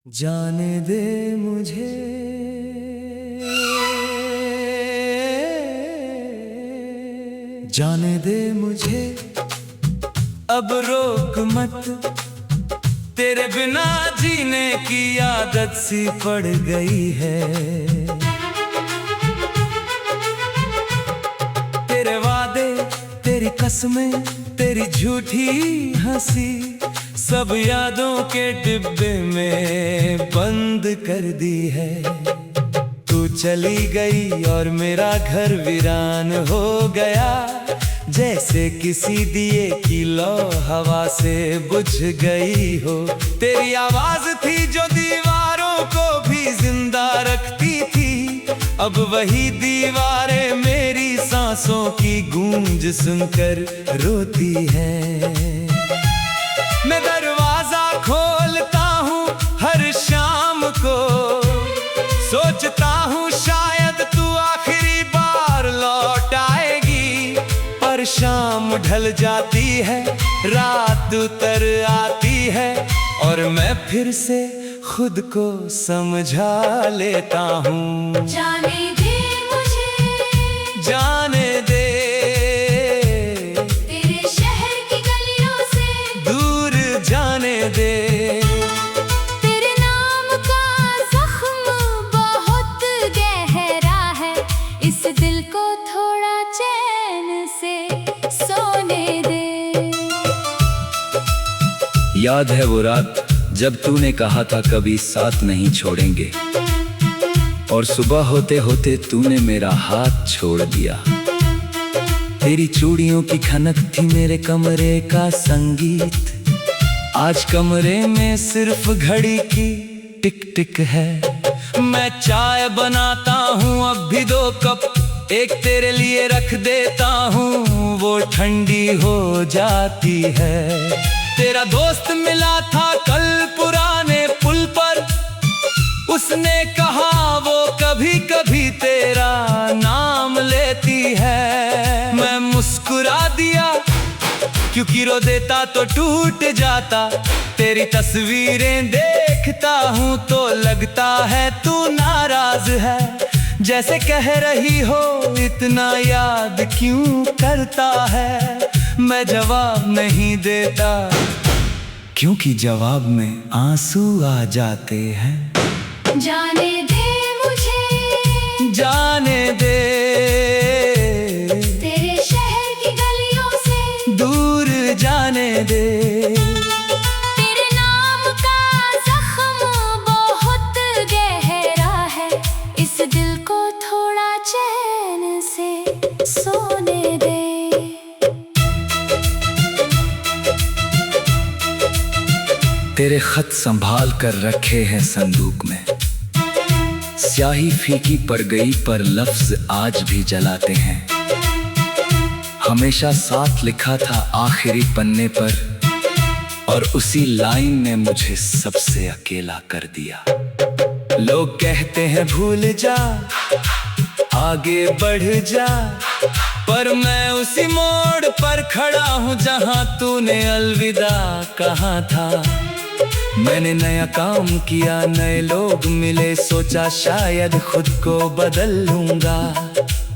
जाने दे मुझे, जाने दे मुझे, अब रोक मत। तेरे बिना जीने की आदत सी पड़ गई है। तेरे वादे, तेरी कसमें, तेरी झूठी हंसी, सब यादों के डिब्बे में बंद कर दी है। तू चली गई और मेरा घर वीरान हो गया, जैसे किसी दिए की लौ हवा से बुझ गई हो। तेरी आवाज थी जो दीवारों को भी जिंदा रखती थी, अब वही दीवारें मेरी सांसों की गूंज सुनकर रोती हैं। मैं दरवाजा खोलता हूँ हर शाम को, सोचता हूँ शायद तू आखिरी बार लौट आएगी। पर शाम ढल जाती है, रात उतर आती है, और मैं फिर से खुद को समझा लेता हूँ। जाने दे मुझे, जाने दे, तेरे शहर की गलियों से दूर जाने दे। तेरे नाम का जख्म बहुत गहरा है, इस दिल को थोड़ा चैन से सोने दे। याद है वो रात जब तूने कहा था कभी साथ नहीं छोड़ेंगे, और सुबह होते होते तूने मेरा हाथ छोड़ दिया। तेरी चूड़ियों की खनक थी मेरे कमरे का संगीत, आज कमरे में सिर्फ घड़ी की टिक टिक है। मैं चाय बनाता हूँ अब भी 2 कप, एक तेरे लिए रख देता हूँ, वो ठंडी हो जाती है। तेरा दोस्त मिला था कल पुराने पुल पर, उसने कहा वो कभी कभी तेरा नाम लेती है। मैं मुस्कुरा दिया क्योंकि रो देता तो टूट जाता। तेरी तस्वीरें देखता हूँ तो लगता है तू नाराज है, जैसे कह रही हो इतना याद क्यों करता है। मैं जवाब नहीं देता क्योंकि जवाब में आंसू आ जाते हैं। जाने दे मुझे, जाने दे, तेरे शहर की गलियों से दूर जाने दे। तेरे नाम का जख्म बहुत गहरा है, इस दिल को थोड़ा चैन से सोने दे। तेरे खत संभाल कर रखे हैं संदूक में, स्याही फीकी पड़ गई पर लफ्ज आज भी जलाते हैं। हमेशा साथ लिखा था आखिरी पन्ने पर, और उसी लाइन ने मुझे सबसे अकेला कर दिया। लोग कहते हैं भूल जा, आगे बढ़ जा, पर मैं उसी मोड़ पर खड़ा हूँ जहाँ तूने अलविदा कहा था। मैंने नया काम किया, नए लोग मिले, सोचा शायद खुद को बदल लूंगा,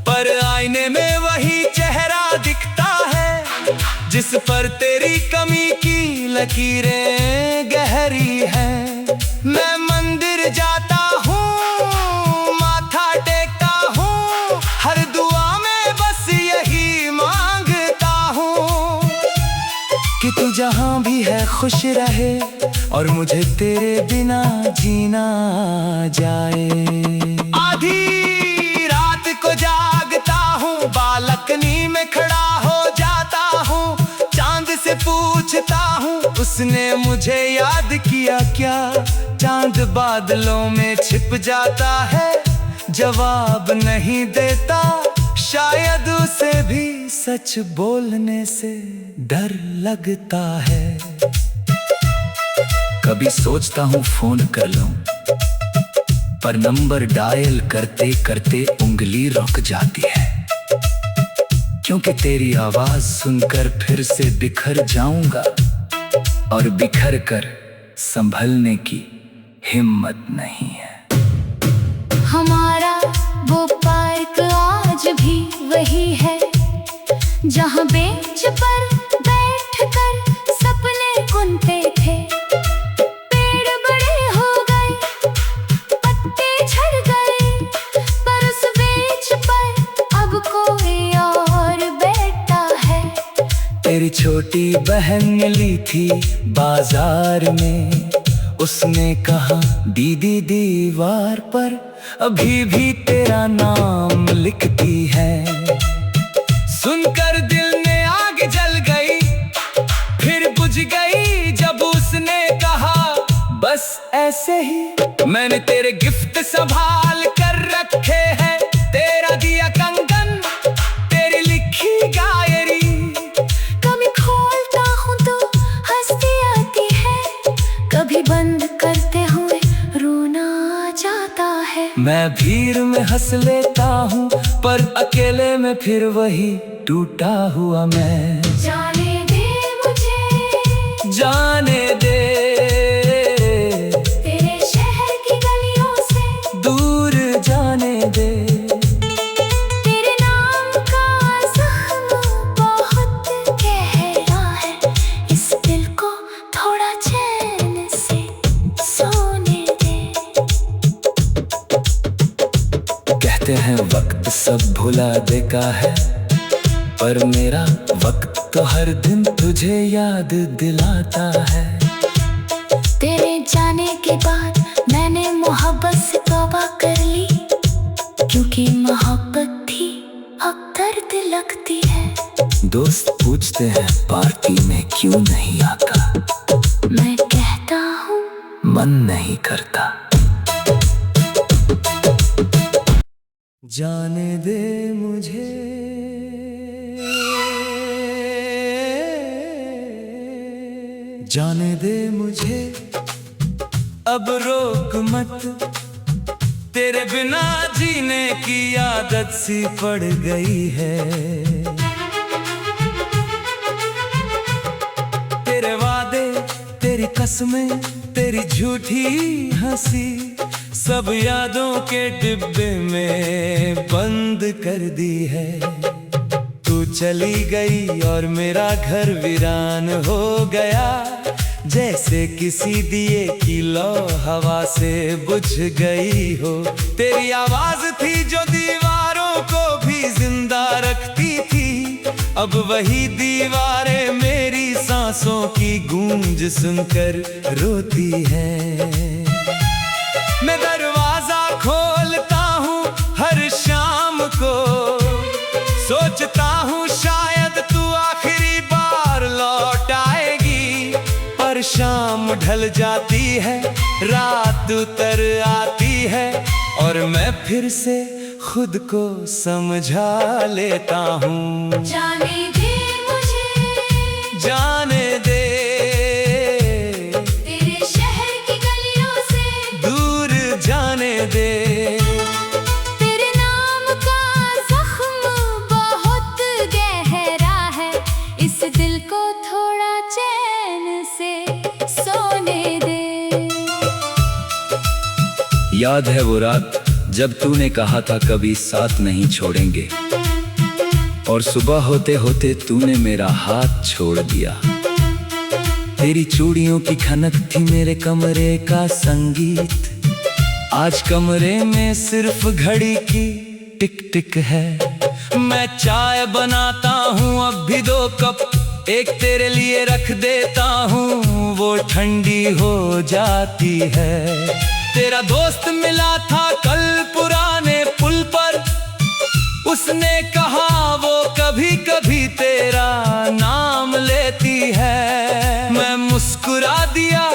पर आईने में वही चेहरा दिखता है जिस पर तेरी कमी की लकीरें गहरी हैं। मैं मंदिर जाता हूँ, माथा टेकता हूँ, हर दुआ में बस यही मांगता हूँ कि तू जहाँ भी है खुश रहे, और मुझे तेरे बिना जीना जाए। आधी रात को जागता हूँ, बालकनी में खड़ा हो जाता हूँ, चांद से पूछता हूँ उसने मुझे याद किया क्या। चांद बादलों में छिप जाता है, जवाब नहीं देता, शायद उसे भी सच बोलने से डर लगता है। कभी सोचता हूँ फोन कर लूं, पर नंबर डायल करते करते उंगली रुक जाती है, क्योंकि तेरी आवाज सुनकर फिर से बिखर जाऊंगा, और बिखर कर संभलने की हिम्मत नहीं है। हमारा वो पार्क आज भी वही है जहाँ बेंच पर बैठकर सपने बुनते थे। पेड़ बड़े हो गए, पत्ते झड़ गए, पर उस बेंच पर अब कोई और बैठा है। तेरी छोटी बहन ने ली थी बाजार में, उसने कहा दीदी दीवार पर अभी भी तेरा नाम लिखती है। सुनकर दिल में आग जल गई, फिर बुझ गई जब उसने कहा बस ऐसे ही मैंने तेरे गिफ्ट संभाल कर रखे हैं। तेरा दिया कंगन, तेरी लिखी गायरी, कभी खोलता हूँ तो हंसी आती है, कभी बंद करते हुए रोना आ जाता है। मैं भीड़ में हंस लेता हूँ पर अकेले में फिर वही टूटा हुआ मैं। जाने दे मुझे, जाने दे, तेरे शहर की गलियों से दूर जाने दे। तेरे नाम का जख्म बहुत गहरा है, इस दिल को थोड़ा चैन से सोने दे। कहते हैं वक्त सब भुला देता है, पर मेरा वक्त तो हर दिन तुझे याद दिलाता है। तेरे जाने के बाद मैंने मोहब्बत से तौबा कर ली, क्योंकि मोहब्बत थी अब दर्द लगती है। दोस्त पूछते हैं पार्टी में क्यों नहीं आता, मैं कहता हूँ मन नहीं करता। जाने दे मुझे, जाने दे मुझे, अब रोक मत, तेरे बिना जीने की आदत सी पड़ गई है। तेरे वादे, तेरी कसमें, तेरी झूठी हंसी, सब यादों के डिब्बे में बंद कर दी है। तू चली गई और मेरा घर वीरान हो गया, जैसे किसी दिए की लौ हवा से बुझ गई हो। तेरी आवाज थी जो दीवारों को भी जिंदा रखती थी, अब वही दीवारें मेरी सांसों की गूंज सुनकर रोती हैं। मैं दरवाजा खोलता हूँ हर शाम को, सोचता हूँ शायद तू आखिरी बार लौट आएगी, पर शाम ढल जाती है, रात उतर आती है, और मैं फिर से खुद को समझा लेता हूँ। जाने दे मुझे, जाने दे, तेरे शहर की गलियों से दूर जाने दे। तेरे नाम का जख्म बहुत गहरा है, इस दिल को थोड़ा चैन से सोने दे। याद है वो रात जब तूने कहा था कभी साथ नहीं छोड़ेंगे, और सुबह होते होते तूने मेरा हाथ छोड़ दिया। तेरी चूड़ियों की खनक थी मेरे कमरे का संगीत, आज कमरे में सिर्फ घड़ी की टिक टिक है। मैं चाय बनाता हूँ अब भी 2 कप, एक तेरे लिए रख देता हूँ, वो ठंडी हो जाती है। तेरा दोस्त मिला था कल पुराने पुल पर, उसने कहा वो कभी कभी तेरा नाम लेती है। मैं मुस्कुरा दिया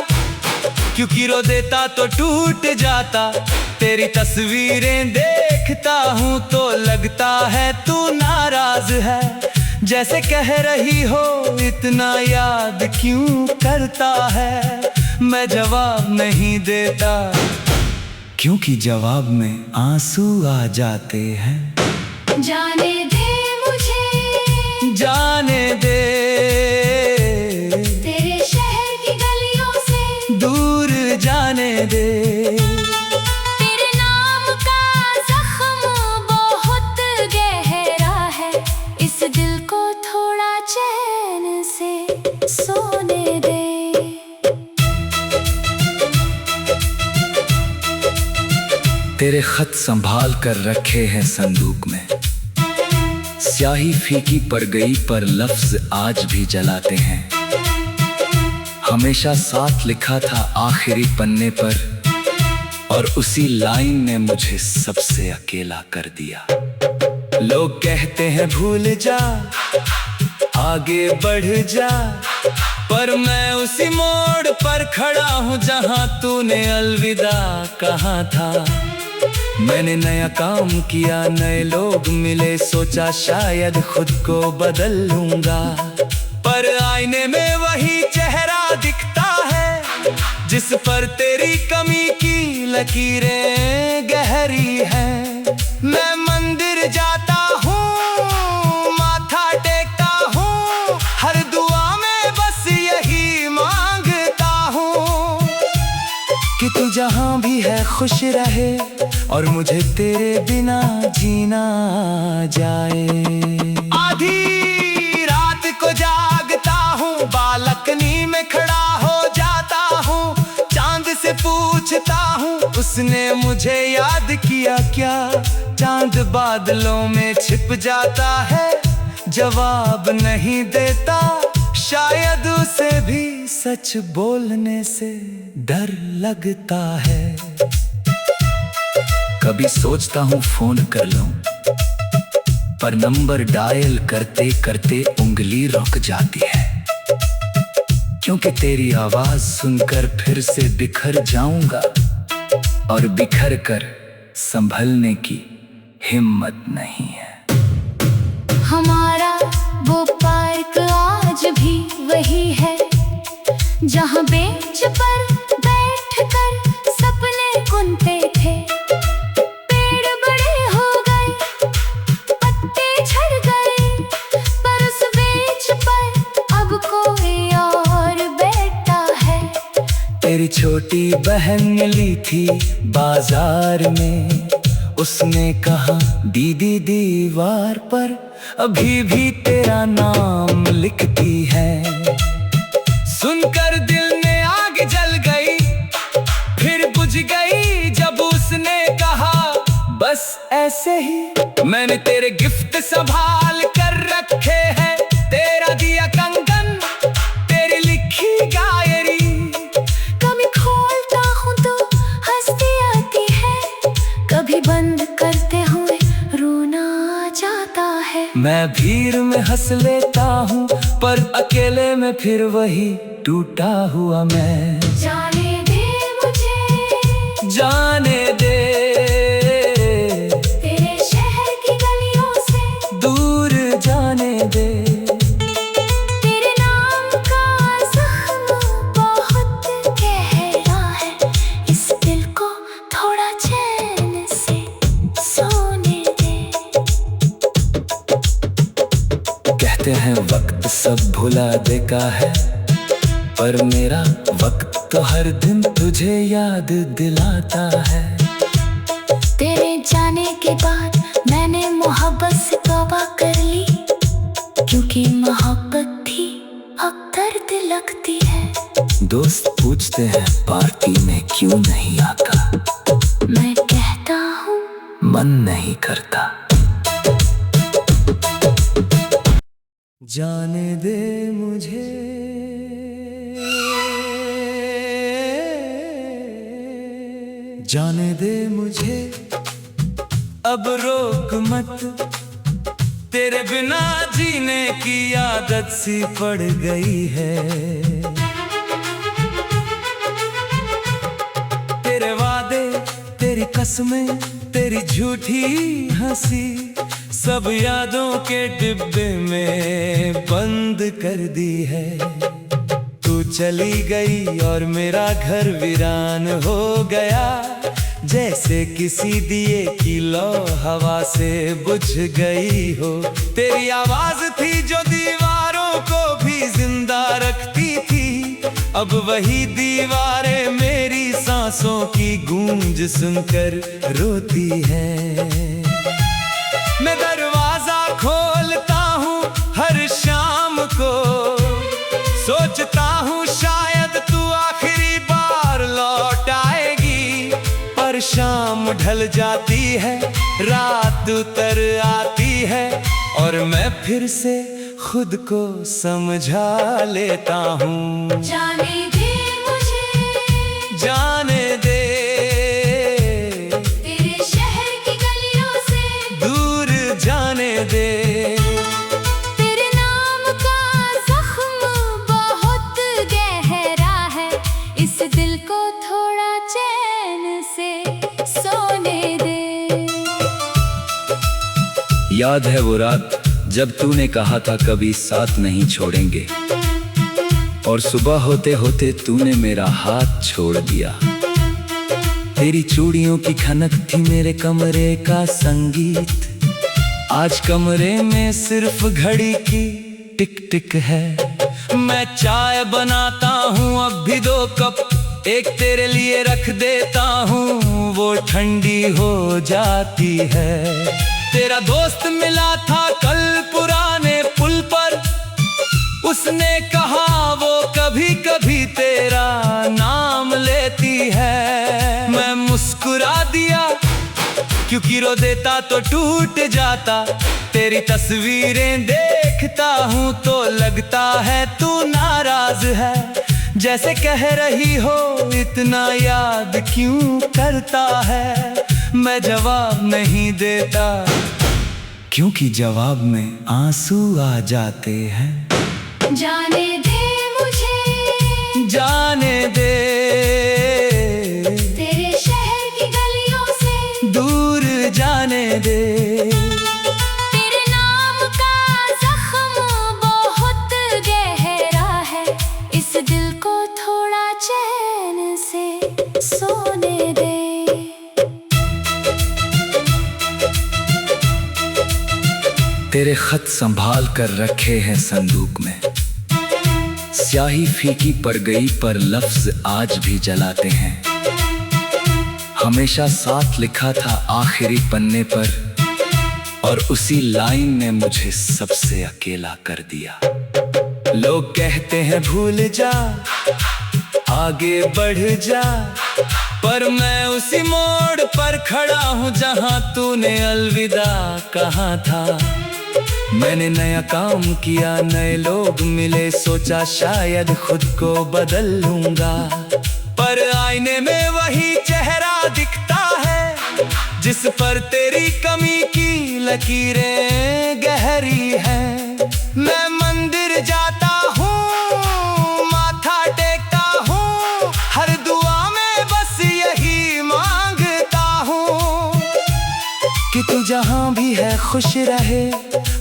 क्योंकि रो देता तो टूट जाता, तेरी तस्वीरें देखता हूँ तो लगता है तू नाराज है, जैसे कह रही हो इतना याद क्यों करता है। मैं जवाब नहीं देता क्योंकि जवाब में आंसू आ जाते हैं। जाने दे मुझे, जाने दे, तेरे शहर की गलियों से दूर जाने दे। तेरे नाम का जख्म बहुत गहरा है, इस दिल को थोड़ा चैन से सोने दे। तेरे खत संभाल कर रखे हैं संदूक में, स्याही फीकी पड़ गई पर लफ्ज आज भी जलाते हैं। हमेशा साथ लिखा था आखिरी पन्ने पर, और उसी लाइन ने मुझे सबसे अकेला कर दिया। लोग कहते हैं भूल जा, आगे बढ़ जा, पर मैं उसी मोड़ पर खड़ा हूँ जहाँ तूने अलविदा कहा था। मैंने नया काम किया, नए लोग मिले, सोचा शायद खुद को बदल लूंगा, पर आईने में वही चेहरा दिखता है जिस पर तेरी कमी की लकीरें गहरी हैं। मैं मंदिर जाता हूँ, माथा टेकता हूँ, हर दुआ में बस यही मांगता हूँ कि तू जहाँ भी है खुश रहे और मुझे तेरे बिना जीना जाए। आधी रात को जागता हूँ, बालकनी में खड़ा हो जाता हूँ, चांद से पूछता हूँ उसने मुझे याद किया क्या। चांद बादलों में छिप जाता है, जवाब नहीं देता, शायद उसे भी सच बोलने से डर लगता है। कभी सोचता हूँ फोन कर लूं, पर नंबर डायल करते करते उंगली रुक जाती है, क्योंकि तेरी आवाज सुनकर फिर से बिखर जाऊंगा, और बिखर कर संभलने की हिम्मत नहीं है। हमारा वो पार्क आज भी वही है, जहाँ बेंच पर बैठकर सपने बुनते थे। पेड़ बड़े हो गए, पत्ते झड़ गए, पर उस बेंच पर अब कोई और बैठा है। तेरी छोटी बहन मिली थी बाजार में, उसने कहा दीदी दीवार पर अभी भी तेरा नाम लिखती है। सुनकर दिल में आग जल गई, फिर बुझ गई जब उसने कहा बस ऐसे ही। मैंने तेरे गिफ्ट संभाल कर रखे हैं, तेरा दिया कंगन, तेरी लिखी डायरी। कभी खोलता हूँ तो हंसी आती है, कभी बंद करते हुए रोना आ जाता है। मैं भीड़ में हंस लेता हूँ, पर अकेले में फिर वही टूटा हुआ मैं। जाने दे मुझे, जाने दे, तेरे शहर की गलियों से दूर जाने दे। तेरे नाम का जख्म बहुत गहरा है, इस दिल को थोड़ा चैन से सोने दे। कहते हैं वक्त सब भुला देता है, पर मेरा वक्त तो हर दिन तुझे याद दिलाता है। तेरे जाने के बाद मैंने मोहब्बत से तौबा कर ली, क्योंकि मोहब्बत थी अब दर्द लगती है। दोस्त पूछते हैं पार्टी में क्यों नहीं आता, मैं कहता हूँ मन नहीं करता। जाने दे मुझे, जाने दे मुझे, अब रोक मत, तेरे बिना जीने की आदत सी पड़ गई है। तेरे वादे, तेरी कसमें, तेरी झूठी हंसी, सब यादों के डिब्बे में बंद कर दी है। तू चली गई और मेरा घर वीरान हो गया, जैसे किसी दिए की लौ हवा से बुझ गई हो। तेरी आवाज थी जो दीवारों को भी जिंदा रखती थी, अब वही दीवारें मेरी सांस सांसों की गूंज सुनकर रोती है। मैं दरवाजा खोलता हूँ हर शाम को, सोचता हूँ शायद तू आखिरी बार लौट आएगी। पर शाम ढल जाती है, रात उतर आती है, और मैं फिर से खुद को समझा लेता हूँ। जाने दे मुझे, जाने दे, तेरे शहर की गलियों से दूर जाने दे। तेरे नाम का जख्म बहुत गहरा है, इस दिल को थोड़ा चैन से सोने दे। याद है वो रात जब तूने कहा था कभी साथ नहीं छोड़ेंगे, और सुबह होते होते तूने मेरा हाथ छोड़ दिया। तेरी चूड़ियों की खनक थी मेरे कमरे का संगीत, आज कमरे में सिर्फ घड़ी की टिक टिक है। मैं चाय बनाता हूँ अब भी 2 कप, एक तेरे लिए रख देता हूँ, वो ठंडी हो जाती है। तेरा दोस्त मिला था कल पुराने पुल पर, उसने कहा वो कभी कभी तेरा नाम लेती है। मैं मुस्कुरा दिया क्योंकि रो देता तो टूट जाता। तेरी तस्वीरें देखता हूँ तो लगता है तू नाराज है, जैसे कह रही हो इतना याद क्यों करता है। मैं जवाब नहीं देता क्योंकि जवाब में आंसू आ जाते हैं। जाने दे मुझे, जाने दे, तेरे शहर की गलियों से दूर जाने दे। तेरे नाम का जख्म बहुत गहरा है, इस दिल को थोड़ा चैन से सोने दे। तेरे खत संभाल कर रखे हैं संदूक में, स्याही फीकी पड़ गई पर लफ्ज आज भी जलाते हैं। हमेशा साथ लिखा था आखिरी पन्ने पर, और उसी लाइन ने मुझे सबसे अकेला कर दिया। लोग कहते हैं भूल जा, आगे बढ़ जा, पर मैं उसी मोड़ पर खड़ा हूँ जहाँ तूने अलविदा कहा था। मैंने नया काम किया, नए लोग मिले, सोचा शायद खुद को बदल लूंगा, पर आईने में वही चेहरा दिखता है जिस पर तेरी कमी की लकीरें गहरी हैं। मैं मंदिर जाता हूँ, माथा टेकता हूँ, हर दुआ में बस यही मांगता हूँ कि तू जहाँ भी है खुश रहे,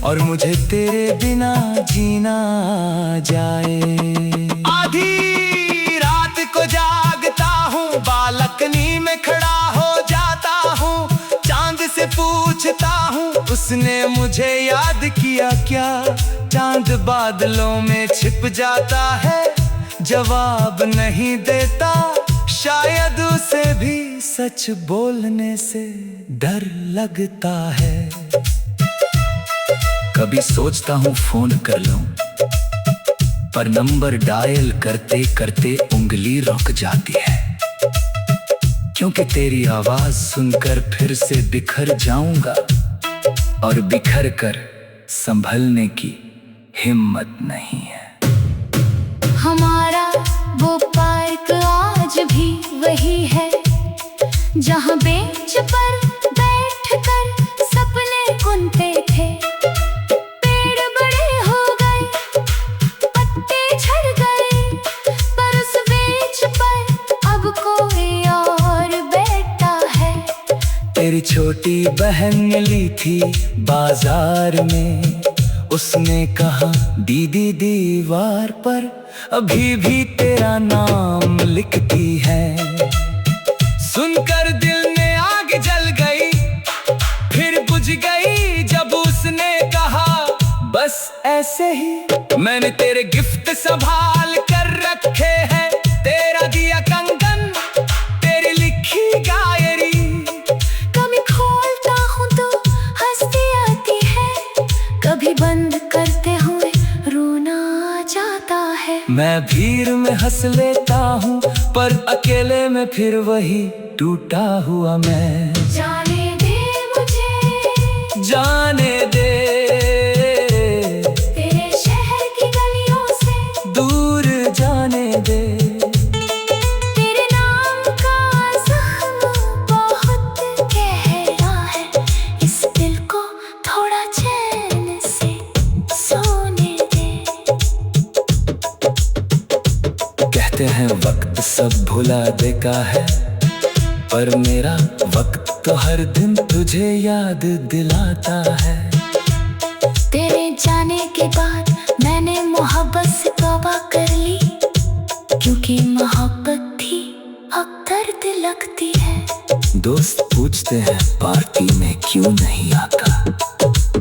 और मुझे तेरे बिना जीना जाए। आधी रात को जागता हूँ, बालकनी में खड़ा हो जाता हूँ, चांद से पूछता हूँ उसने मुझे याद किया क्या। चांद बादलों में छिप जाता है, जवाब नहीं देता, शायद उसे भी सच बोलने से डर लगता है। कभी सोचता हूँ फोन कर लूं, पर नंबर डायल करते करते उंगली रुक जाती है, क्योंकि तेरी आवाज सुनकर फिर से बिखर जाऊंगा, और बिखर कर संभलने की हिम्मत नहीं है। हमारा वो पार्क आज भी वही है, जहाँ बेंच पर बैठकर सपने बुनते थे। पेड़ बड़े हो गए, पत्ते झड़ गए, पर उस बेंच पर अब कोई और बैठा है। तेरी छोटी बहन मिली थी बाजार में, उसने कहा दीदी दीवार पर अभी भी तेरा नाम लिखती है। सुनकर दिल में आग जल गई, फिर बुझ गई जब उसने कहा बस ऐसे ही। मैंने तेरे गिफ्ट संभाल कर रखे हैं, तेरा दिया कंगन, तेरी देखी गायरी, कभी खोलता हूँ तो हंसी आती है, कभी बंद करते हुए रोना आ जाता है। मैं भीड़ में हंस लेता हूँ पर अकेले में फिर वही टूटा हुआ मैं। जाने दे मुझे, जाने दे, तेरे शहर की गलियों से दूर जाने दे। तेरे नाम का जख्म बहुत गहरा है, इस दिल को थोड़ा चैन से सोने दे। कहते हैं वक्त सब भुला देता है, पर मेरा वक्त तो हर दिन तुझे याद दिलाता है। तेरे जाने के बाद मैंने मोहब्बत से तौबा कर ली, क्योंकि मोहब्बत थी अब दर्द लगती है। दोस्त पूछते हैं पार्टी में क्यों नहीं आता,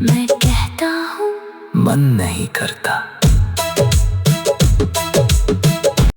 मैं कहता हूँ मन नहीं करता।